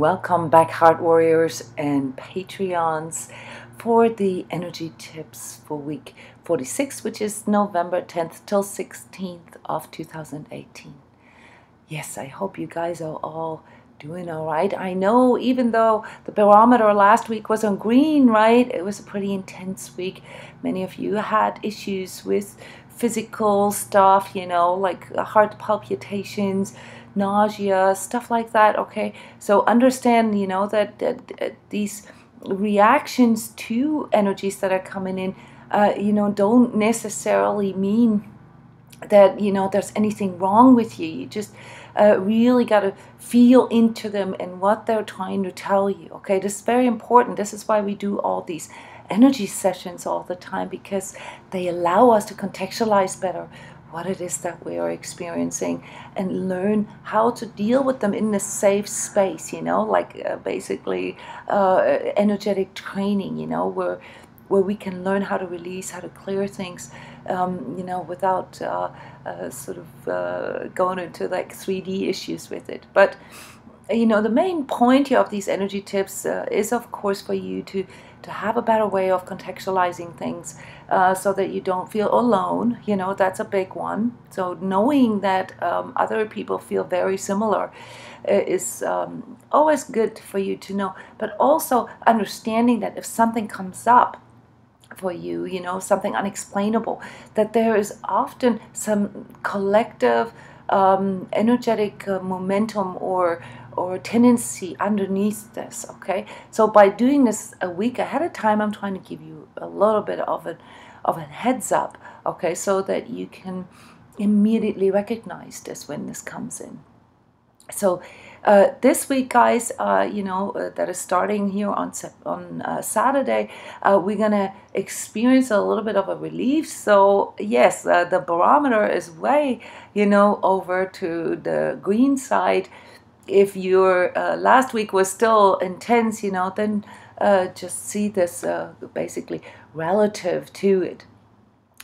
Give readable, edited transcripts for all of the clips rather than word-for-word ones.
Welcome back, Heart Warriors and Patreons, for the energy tips for week 46, which is November 10th till 16th of 2018. Yes, I hope you guys are all doing all right. I know even though the barometer last week was on green, right? It was a pretty intense week. Many of you had issues with physical stuff, like heart palpitations, nausea, stuff like that. Okay, so understand, that these reactions to energies that are coming in, don't necessarily mean that there's anything wrong with you. You just really got to feel into them and what they're trying to tell you. Okay, this is very important. This is why we do all these energy sessions all the time, because they allow us to contextualize better what it is that we are experiencing and learn how to deal with them in a safe space, basically energetic training, where we can learn how to release, how to clear things, without going into like 3D issues with it. But the main point here of these energy tips is, of course, for you to have a better way of contextualizing things, so that you don't feel alone. That's a big one. So knowing that other people feel very similar is always good for you to know. But also understanding that if something comes up for you, something unexplainable, that there is often some collective energetic momentum or tendency underneath this. Okay, so by doing this a week ahead of time, I'm trying to give you a little bit of a heads up, okay, so that you can immediately recognize this when this comes in. So this week, guys, that is starting here on Saturday, we're gonna experience a little bit of a relief. So yes, the barometer is way over to the green side. If your last week was still intense, then just see this basically relative to it.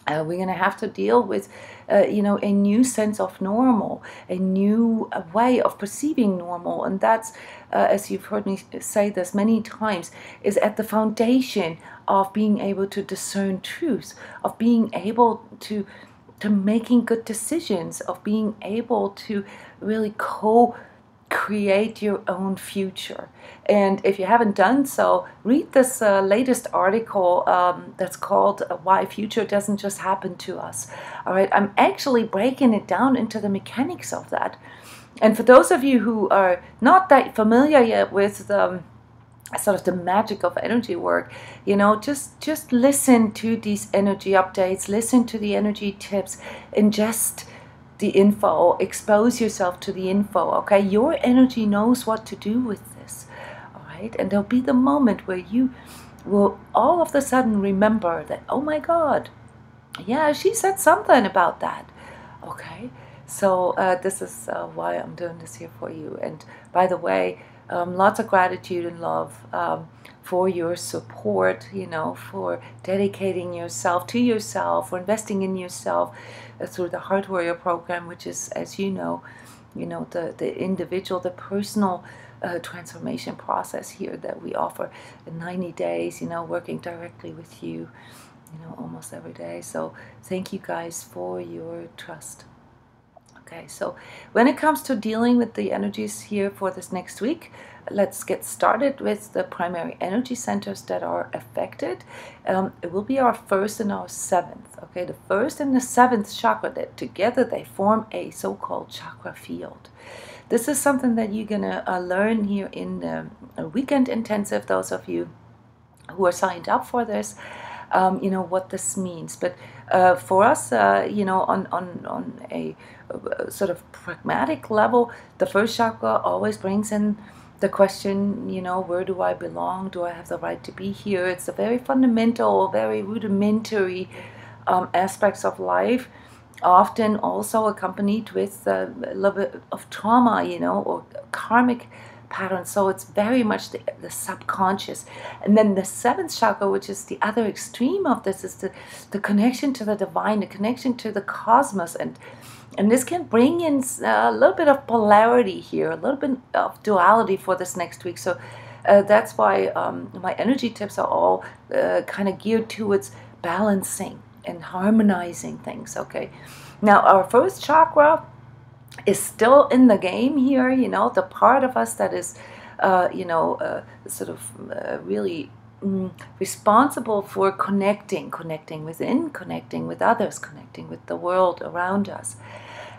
We're going to have to deal with, a new sense of normal, a new way of perceiving normal. And that's, as you've heard me say this many times, is at the foundation of being able to discern truth, of being able to making good decisions, of being able to really create your own future. And if you haven't done so, read this latest article that's called Why Future Doesn't Just Happen to Us. All right, I'm actually breaking it down into the mechanics of that. And for those of you who are not that familiar yet with sort of the magic of energy work, just listen to these energy updates, listen to the energy tips, and just the info, expose yourself to the info. Okay, your energy knows what to do with this. All right, and there'll be the moment where you will all of a sudden remember that, oh my God, yeah, she said something about that. Okay, so this is why I'm doing this here for you. And by the way, lots of gratitude and love for your support, for dedicating yourself to yourself, for investing in yourself through the Heart Warrior program, which is, as you know, the individual, the personal transformation process here that we offer in 90 days, working directly with you, almost every day. So thank you guys for your trust. Okay, so when it comes to dealing with the energies here for this next week, let's get started with the primary energy centers that are affected. It will be our first and our seventh. Okay, the first and the seventh chakra, that together they form a so-called chakra field. This is something that you're gonna learn here in a weekend intensive. Those of you who are signed up for this, what this means. But for us, on a sort of pragmatic level, the first chakra always brings in the question, where do I belong? Do I have the right to be here? It's a very fundamental, very rudimentary aspects of life, often also accompanied with a little bit of trauma, or karmic patterns. So it's very much the subconscious. And then the seventh chakra, which is the other extreme of this, is the connection to the divine, the connection to the cosmos, and And this can bring in a little bit of polarity here, a little bit of duality for this next week. So that's why my energy tips are all kind of geared towards balancing and harmonizing things, okay? Now, our first chakra is still in the game here, you know, the part of us that is, sort of really responsible for connecting within, connecting with others, connecting with the world around us.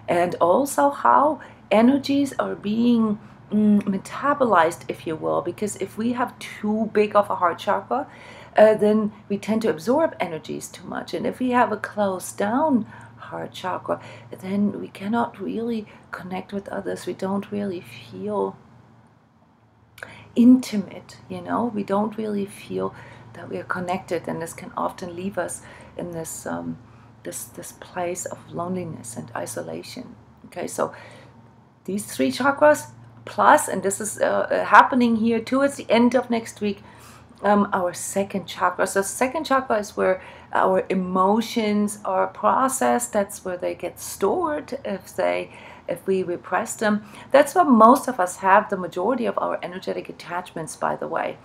And also how energies are being metabolized, if you will, because if we have too big of a heart chakra, then we tend to absorb energies too much. And if we have a closed down heart chakra, then we cannot really connect with others. We don't really feel intimate, you know, we don't really feel that we are connected, and this can often leave us in this this place of loneliness and isolation. Okay, so these three chakras plus, and this is happening here towards the end of next week, our second chakra. So second chakra is where our emotions are processed. That's where they get stored if we repress them. That's where most of us have the majority of our energetic attachments, by the way.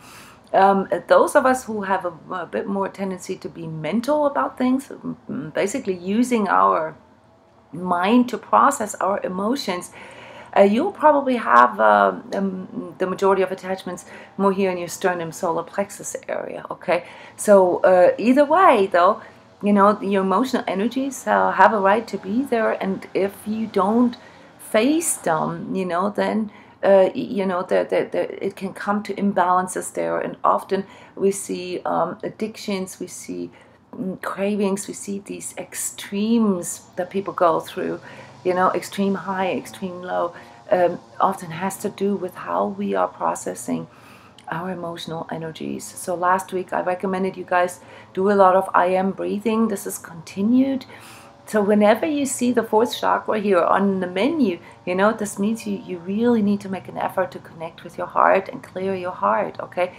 Those of us who have a bit more tendency to be mental about things, basically using our mind to process our emotions, you'll probably have the majority of attachments more here in your sternum solar plexus area, okay? So either way, though, you know, your emotional energies have a right to be there, and if you don't face them, you know, then it can come to imbalances there, and often we see addictions, we see cravings, we see these extremes that people go through, you know, extreme high, extreme low, often has to do with how we are processing our emotional energies. So last week I recommended you guys do a lot of I am breathing. This is continued. So whenever you see the fourth chakra here on the menu, you know, this means you really need to make an effort to connect with your heart and clear your heart, okay?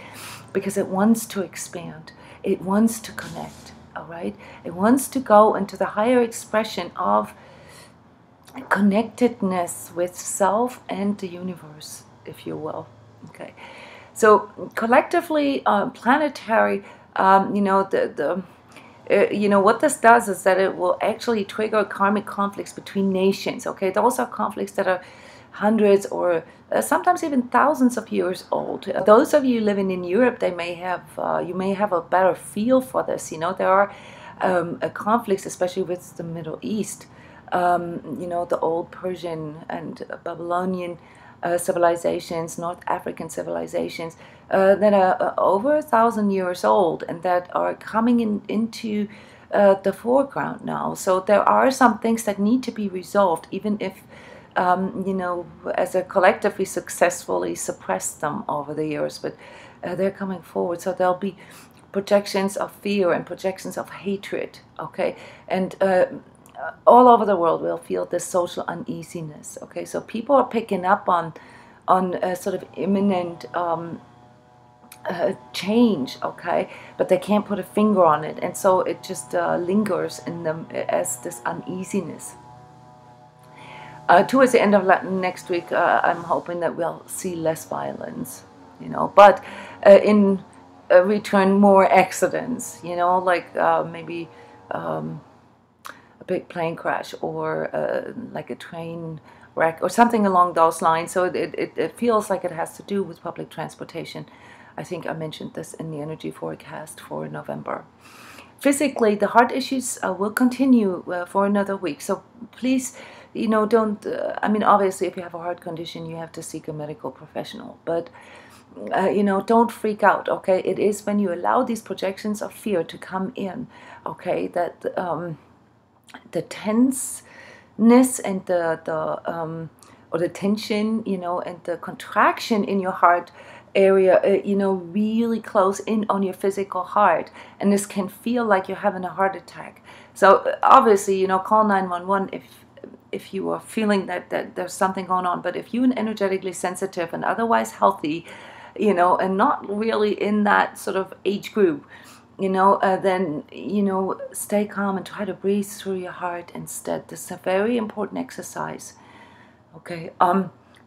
Because it wants to expand. It wants to connect, all right? It wants to go into the higher expression of connectedness with self and the universe, if you will, okay? So collectively, planetary, you know, what this does is that it will actually trigger karmic conflicts between nations, okay? Those are conflicts that are hundreds or sometimes even thousands of years old. Those of you living in Europe, you may have a better feel for this. You know, there are conflicts, especially with the Middle East. You know, the old Persian and Babylonian civilizations, North African civilizations that are over 1,000 years old and that are coming into the foreground now. So there are some things that need to be resolved, even if, you know, as a collective we successfully suppressed them over the years, but they're coming forward. So there'll be projections of fear and projections of hatred, okay? And all over the world we'll feel this social uneasiness, okay? So people are picking up on sort of imminent change, okay? But they can't put a finger on it, and so it just lingers in them as this uneasiness. Towards the end of next week, I'm hoping that we'll see less violence, you know, but in return more accidents, you know, like maybe big plane crash or like a train wreck or something along those lines. So it feels like it has to do with public transportation. I think I mentioned this in the energy forecast for November. Physically, the heart issues will continue for another week. So please, you know, don't, I mean, obviously if you have a heart condition, you have to seek a medical professional. But you know, don't freak out, okay? It is when you allow these projections of fear to come in, okay, that the tenseness and the tension, you know, and the contraction in your heart area, you know, really close in on your physical heart, and this can feel like you're having a heart attack. So obviously, you know, call 911 if you are feeling that there's something going on. But if you're energetically sensitive and otherwise healthy, you know, and not really in that sort of age group, then, stay calm and try to breathe through your heart instead. This is a very important exercise. Okay.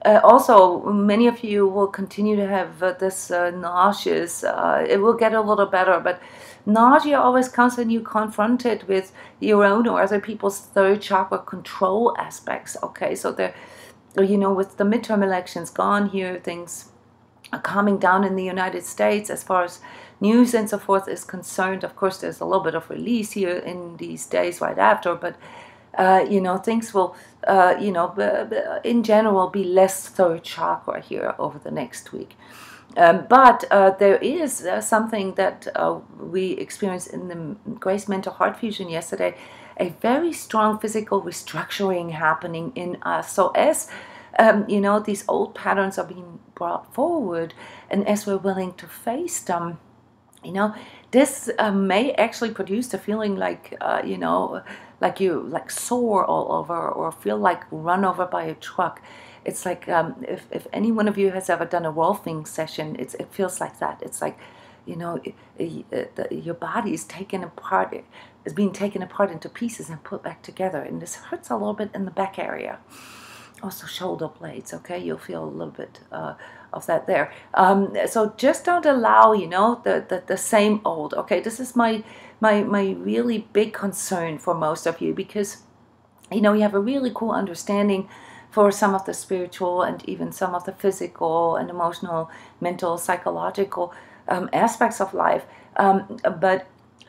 Also, many of you will continue to have this nauseous. It will get a little better, but nausea always comes when you're confronted with your own or other people's third chakra control aspects. Okay, so there, with the midterm elections gone here, things are calming down in the United States as far as news and so forth is concerned. Of course, there's a little bit of release here in these days right after, but things will, in general, be less third chakra here over the next week. But there is something that we experienced in the Grace Mental Heart Fusion yesterday, a very strong physical restructuring happening in us. So as, these old patterns are being brought forward, and as we're willing to face them, this may actually produce the feeling like, like you sore all over or feel like run over by a truck. It's like if any one of you has ever done a wolfing session, it feels like that. It's like, your body is taken apart, is being taken apart into pieces and put back together. And this hurts a little bit in the back area. Also shoulder blades, okay? You'll feel a little bit of that there. So just don't allow, the same old, okay? This is my really big concern for most of you, because, you have a really cool understanding for some of the spiritual and even some of the physical and emotional, mental, psychological aspects of life. But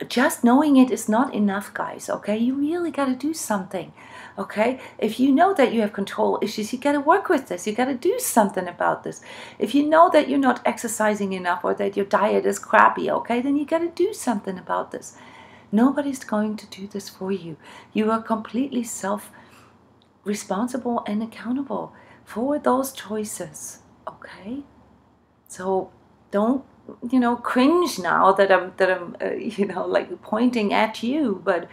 just knowing it is not enough, guys, okay? You really got to do something, okay? If you know that you have control issues, you got to work with this. You got to do something about this. If you know that you're not exercising enough or that your diet is crappy, okay, then you got to do something about this. Nobody's going to do this for you. You are completely responsible and accountable for those choices, okay? So don't, cringe now that I'm like pointing at you, but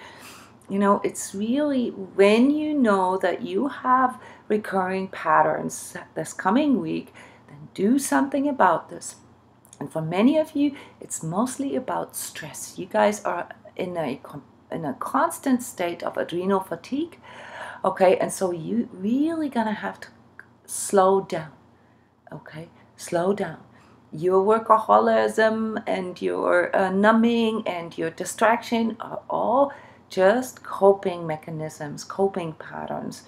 it's really when you know that you have recurring patterns this coming week, then do something about this. And for many of you, it's mostly about stress. You guys are in a constant state of adrenal fatigue, okay? And so you really gonna have to slow down, okay? Slow down. Your workaholism and your numbing and your distraction are all just coping mechanisms, coping patterns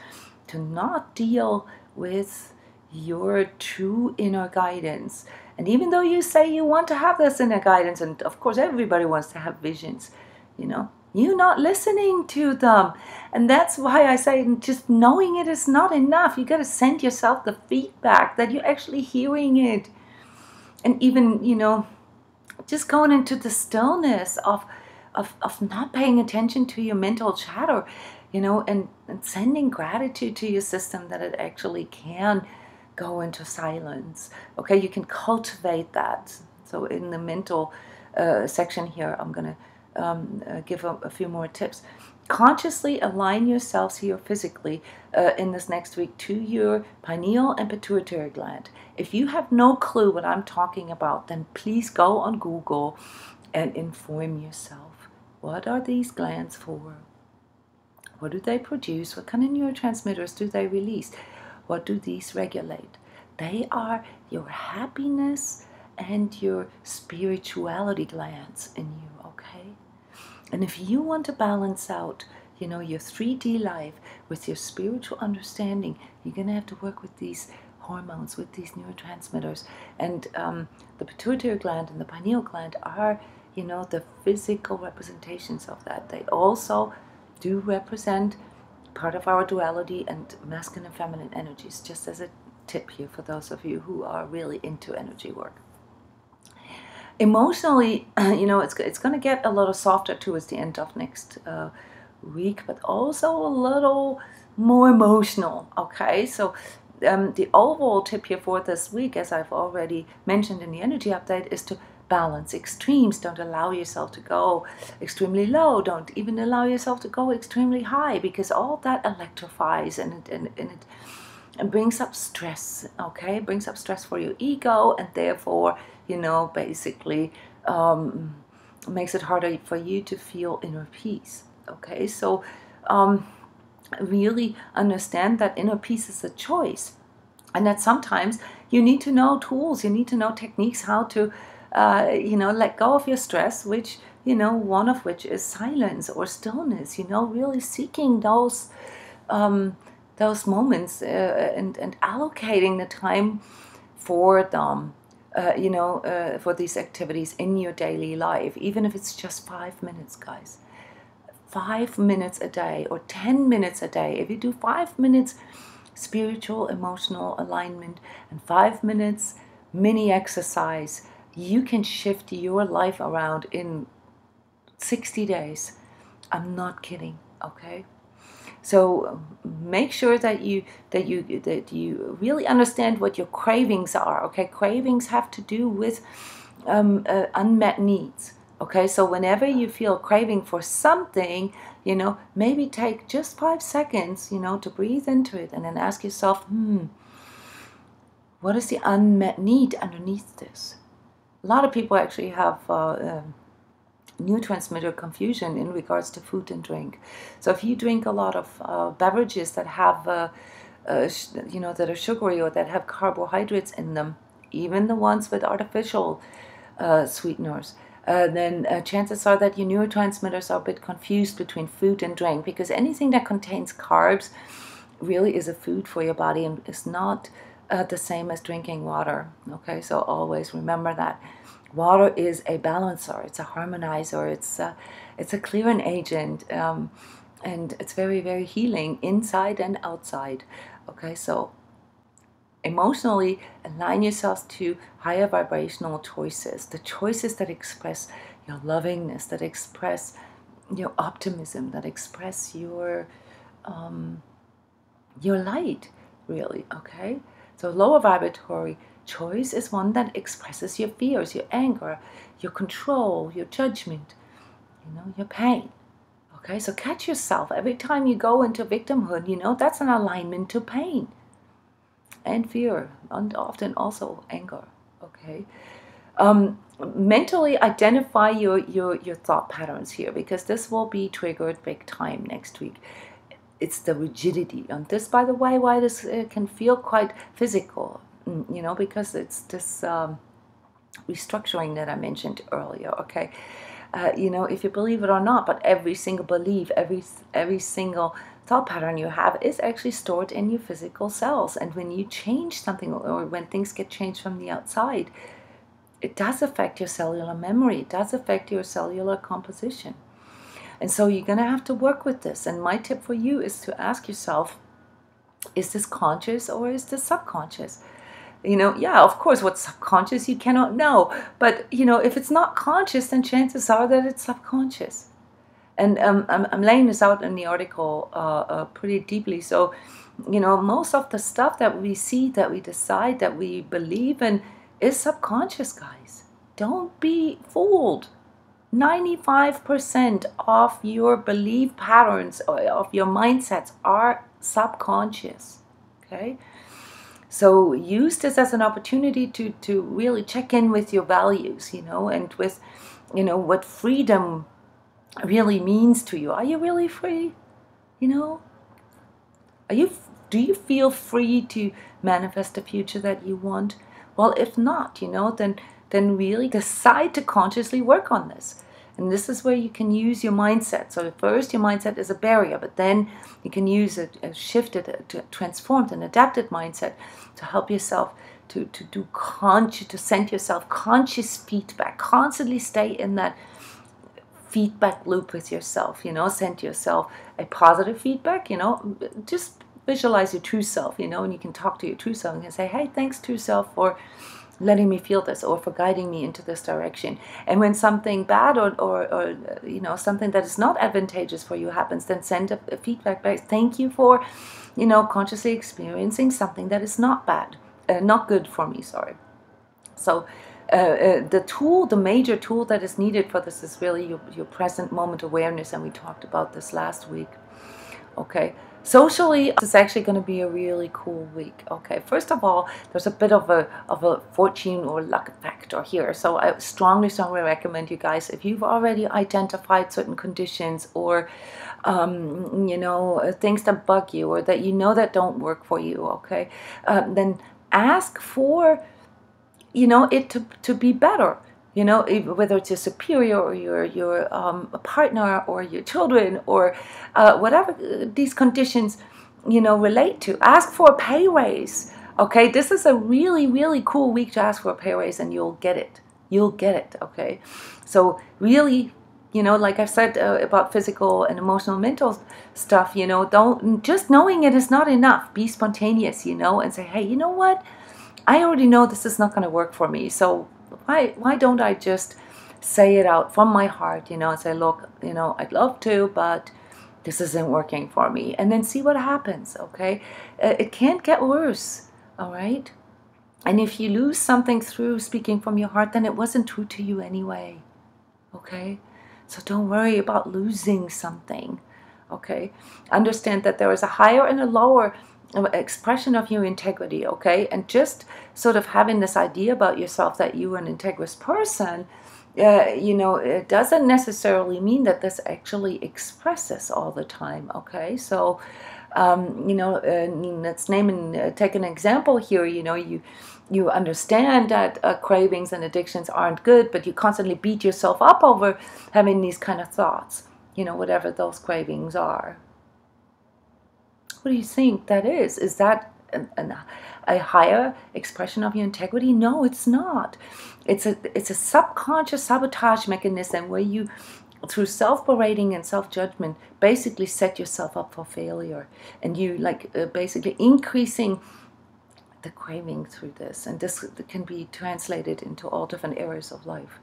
to not deal with your true inner guidance. And even though you say you want to have this inner guidance, and of course everybody wants to have visions, you're not listening to them. And that's why I say just knowing it is not enough. You got to send yourself the feedback that you're actually hearing it. And even, just going into the stillness of not paying attention to your mental chatter, and sending gratitude to your system that it actually can go into silence. Okay, you can cultivate that. So in the mental section here, I'm going to give a few more tips. Consciously align yourselves here physically in this next week to your pineal and pituitary gland. If you have no clue what I'm talking about, then please go on Google and inform yourself. What are these glands for? What do they produce? What kind of neurotransmitters do they release? What do these regulate? They are your happiness and your spirituality glands in you, okay? And if you want to balance out, your 3D life with your spiritual understanding, you're going to have to work with these hormones, with these neurotransmitters. And the pituitary gland and the pineal gland are, the physical representations of that. They also do represent part of our duality and masculine and feminine energies, just as a tip here for those of you who are really into energy work. Emotionally, it's going to get a little softer towards the end of next week, but also a little more emotional, okay? So the overall tip here for this week, as I've already mentioned in the energy update, is to balance extremes. Don't allow yourself to go extremely low. Don't even allow yourself to go extremely high, because all that electrifies and it brings up stress, okay? It brings up stress for your ego, and therefore, basically makes it harder for you to feel inner peace. Okay, so really understand that inner peace is a choice, and that sometimes you need to know tools, you need to know techniques, how to let go of your stress, which, one of which is silence or stillness, really seeking those moments, and allocating the time for them, for these activities in your daily life, even if it's just 5 minutes, guys. 5 minutes a day or 10 minutes a day. If you do 5 minutes spiritual, emotional alignment and 5 minutes mini exercise, you can shift your life around in 60 days. I'm not kidding, okay? So make sure that you really understand what your cravings are, okay? Cravings have to do with unmet needs. Okay, so whenever you feel craving for something, maybe take just 5 seconds, to breathe into it and then ask yourself, what is the unmet need underneath this? A lot of people actually have neurotransmitter confusion in regards to food and drink. So if you drink a lot of beverages that have, that are sugary or that have carbohydrates in them, even the ones with artificial sweeteners, then chances are that your neurotransmitters are a bit confused between food and drink, because anything that contains carbs really is a food for your body and is not the same as drinking water. Okay, so always remember that. Water is a balancer, it's a harmonizer, it's a clearing agent, and it's very, very healing inside and outside. Okay, so emotionally align yourself to higher vibrational choices, the choices that express your lovingness, that express your optimism, that express your light, really. Okay, so lower vibratory choice is one that expresses your fears, your anger, your control, your judgment, your pain. Okay, so catch yourself every time you go into victimhood. That's an alignment to pain and fear, and often also anger. Okay, mentally identify your thought patterns here, because this will be triggered big time next week. It's the rigidity on this, by the way, why this can feel quite physical, because it's this restructuring that I mentioned earlier. Okay, if you believe it or not, but every single belief, every single thought pattern you have is actually stored in your physical cells. And when you change something, or when things get changed from the outside, it does affect your cellular memory, it does affect your cellular composition. And so you're going to have to work with this. And my tip for you is to ask yourself, is this conscious or is this subconscious? Yeah, of course, what's subconscious you cannot know. But, if it's not conscious, then chances are that it's subconscious. And I'm laying this out in the article pretty deeply. So, most of the stuff that we see, that we decide, that we believe in is subconscious, guys. Don't be fooled. 95% of your belief patterns, of your mindsets, are subconscious. Okay? So use this as an opportunity to really check in with your values, and with, what freedom really means to you. Are you really free? Do you feel free to manifest the future that you want? Well, if not, then really decide to consciously work on this. And this is where you can use your mindset. So at first your mindset is a barrier, but then you can use a shifted, a transformed and adapted mindset to help yourself to send yourself conscious feedback. Constantly stay in that feedback loop with yourself. Send yourself a positive feedback. Just visualize your true self. And you can talk to your true self and you can say, hey, thanks, true self, for letting me feel this, or for guiding me into this direction. And when something bad or something that is not advantageous for you happens, then send a feedback back. Thank you for consciously experiencing something that is not bad, not good for me, sorry. So the major tool that is needed for this is really your present moment awareness, and we talked about this last week. Okay, Socially, this is actually going to be a really cool week. Okay, first of all, there's a bit of a fortune or luck factor here. So I strongly recommend you guys, if you've already identified certain conditions or you know, things that bug you or that you know that don't work for you, okay, then ask for, you know, it to be better. You know, whether it's your superior or your partner or your children or whatever these conditions, you know, relate to. Ask for a pay raise. Okay, this is a really, really cool week to ask for a pay raise, and you'll get it. You'll get it. Okay, so really, you know, like I've said about physical and emotional, mental stuff, you know, don't just knowing it is not enough. Be spontaneous, you know, and say, hey, you know what? I already know this is not going to work for me, so why don't I just say it out from my heart, you know, and say, look, you know, I'd love to, but this isn't working for me, and then see what happens, okay? It can't get worse, all right? And if you lose something through speaking from your heart, then it wasn't true to you anyway, okay? So don't worry about losing something, okay? Understand that there is a higher and a lower expression of your integrity, okay? And just sort of having this idea about yourself that you're an integrous person, you know, it doesn't necessarily mean that this actually expresses all the time, okay? So, you know, let's name and take an example here. You know, you understand that cravings and addictions aren't good, but you constantly beat yourself up over having these kind of thoughts, you know, whatever those cravings are. What do you think that is? Is that a higher expression of your integrity? No, it's not. It's a subconscious sabotage mechanism where you, through self-berating and self-judgment, basically set yourself up for failure. And you basically increasing the craving through this. And this can be translated into all different areas of life.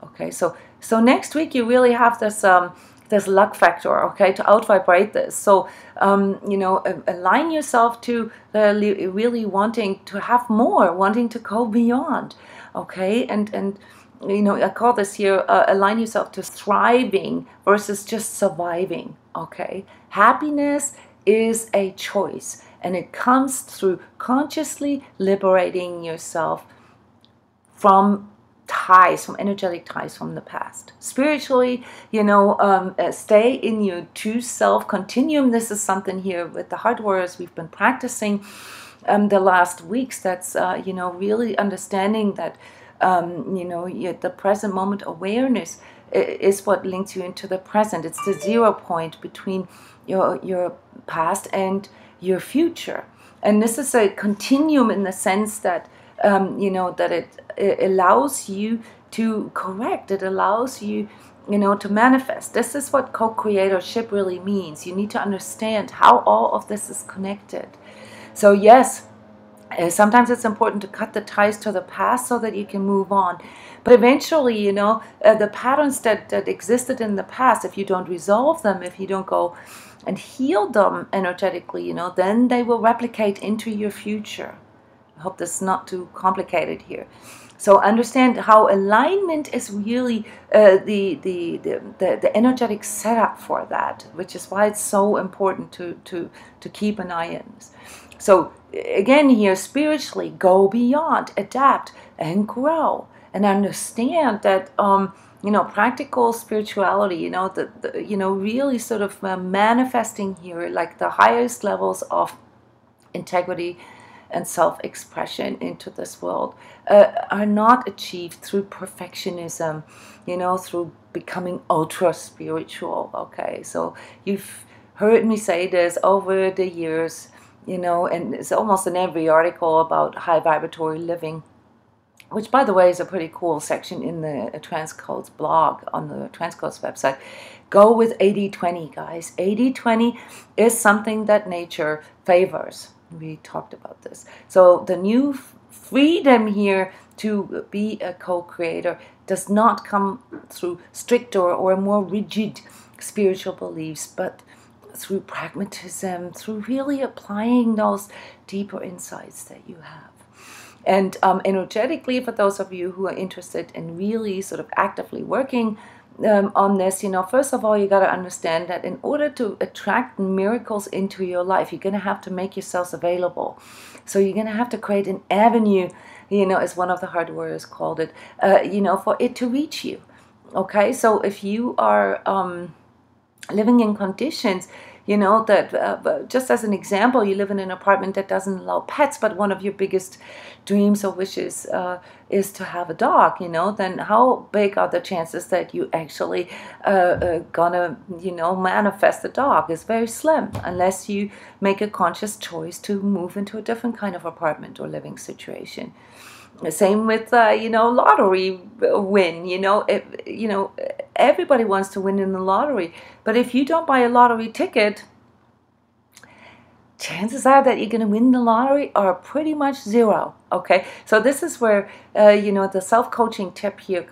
Okay, so next week you really have this luck factor, okay, to out-vibrate this. So, you know, align yourself to really wanting to have more, wanting to go beyond, okay? And you know, I call this here, align yourself to thriving versus just surviving, okay? Happiness is a choice, and it comes through consciously liberating yourself from ties, from energetic ties from the past. Spiritually, you know, stay in your true self continuum. This is something here with the heart warriors we've been practicing the last weeks. That's, you know, really understanding that, you know, the present moment awareness is what links you into the present. It's the 0 point between your past and your future. And this is a continuum in the sense that, you know, that it allows you to correct. It allows you, you know, to manifest. This is what co-creatorship really means. You need to understand how all of this is connected. So yes, sometimes it's important to cut the ties to the past so that you can move on. But eventually, you know, the patterns that existed in the past, if you don't resolve them, if you don't go and heal them energetically, you know, then they will replicate into your future. I hope this is not too complicated here. So understand how alignment is really the energetic setup for that, which is why it's so important to keep an eye on this. So again here, spiritually, go beyond, adapt, and grow, and understand that you know, practical spirituality, you know, you know, really sort of manifesting here, like the highest levels of integrity and self-expression into this world are not achieved through perfectionism, you know, through becoming ultra spiritual. Okay, so you've heard me say this over the years, you know, and it's almost in every article about high vibratory living, which, by the way, is a pretty cool section in the transCODES blog on the transCODES website. Go with 80-20, guys. 80-20 is something that nature favors. We talked about this. So the new freedom here to be a co-creator does not come through stricter or more rigid spiritual beliefs, but through pragmatism, through really applying those deeper insights that you have. And energetically, for those of you who are interested in really sort of actively working on this, you know, first of all, you got to understand that in order to attract miracles into your life, you're going to have to make yourselves available. So you're going to have to create an avenue, you know, as one of the hard warriors called it, you know, for it to reach you. Okay, so if you are living in conditions, you know, that just as an example, you live in an apartment that doesn't allow pets, but one of your biggest dreams or wishes is to have a dog, you know, then how big are the chances that you actually gonna, you know, manifest a dog? Is very slim, unless you make a conscious choice to move into a different kind of apartment or living situation. Same with you know, lottery win. You know, everybody wants to win in the lottery, but if you don't buy a lottery ticket, chances are that you're going to win the lottery are pretty much zero. Okay, so this is where you know, the self-coaching tip here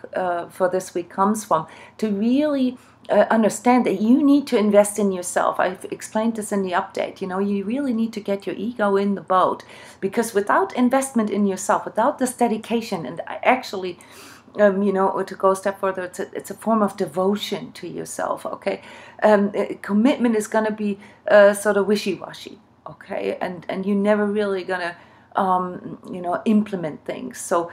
for this week comes from, to really understand that you need to invest in yourself. I've explained this in the update. You know, you really need to get your ego in the boat, because without investment in yourself, without this dedication, and actually, you know, to go a step further, it's a form of devotion to yourself. Okay, commitment is going to be sort of wishy-washy. Okay, and you're never really gonna you know, implement things. So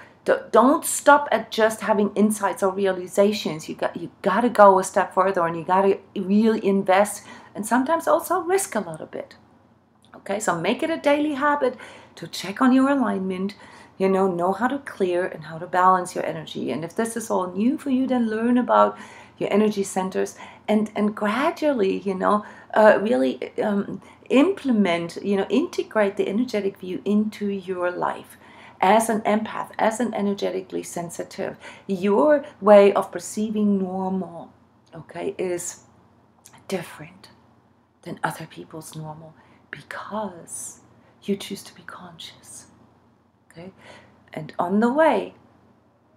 don't stop at just having insights or realizations. You got to go a step further, and you got to really invest, and sometimes also risk a little bit. Okay, so make it a daily habit to check on your alignment, you know how to clear and how to balance your energy. And if this is all new for you, then learn about your energy centers, and gradually, you know, really implement, you know, integrate the energetic view into your life. As an empath, as an energetically sensitive, your way of perceiving normal, okay, is different than other people's normal, because you choose to be conscious. Okay, and on the way,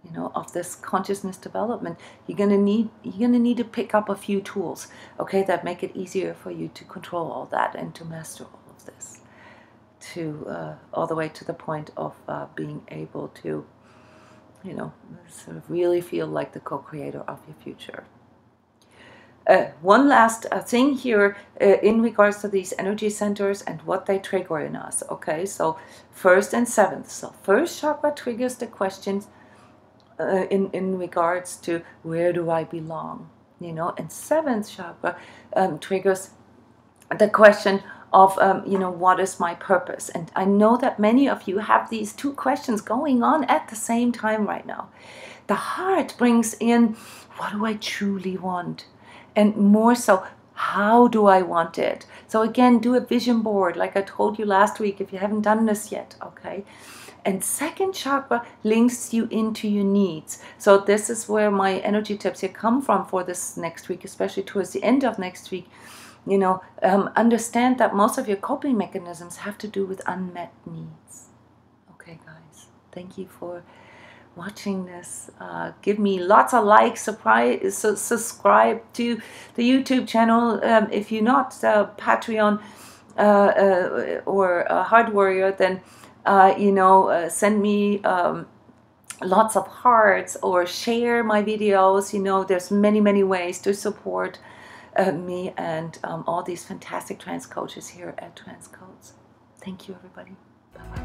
you know, of this consciousness development, you're gonna need to pick up a few tools, okay, that make it easier for you to control all that and to master all of this, to all the way to the point of being able to, you know, sort of really feel like the co-creator of your future. One last thing here in regards to these energy centers and what they trigger in us. Okay, so 1st and 7th. So 1st chakra triggers the questions in regards to where do I belong, you know, and 7th chakra triggers the question of you know, what is my purpose? And I know that many of you have these two questions going on at the same time right now. The heart brings in, what do I truly want? And more so, how do I want it? So again, do a vision board like I told you last week if you haven't done this yet. Okay, and 2nd chakra links you into your needs. So this is where my energy tips here come from for this next week, especially towards the end of next week. You know, understand that most of your coping mechanisms have to do with unmet needs. Okay, guys, thank you for watching this. Give me lots of likes, subscribe to the YouTube channel. If you're not Patreon or a Hard Warrior, then you know, send me lots of hearts or share my videos. You know, there's many ways to support me and all these fantastic trans coaches here at transCODES. Thank you, everybody. Bye-bye.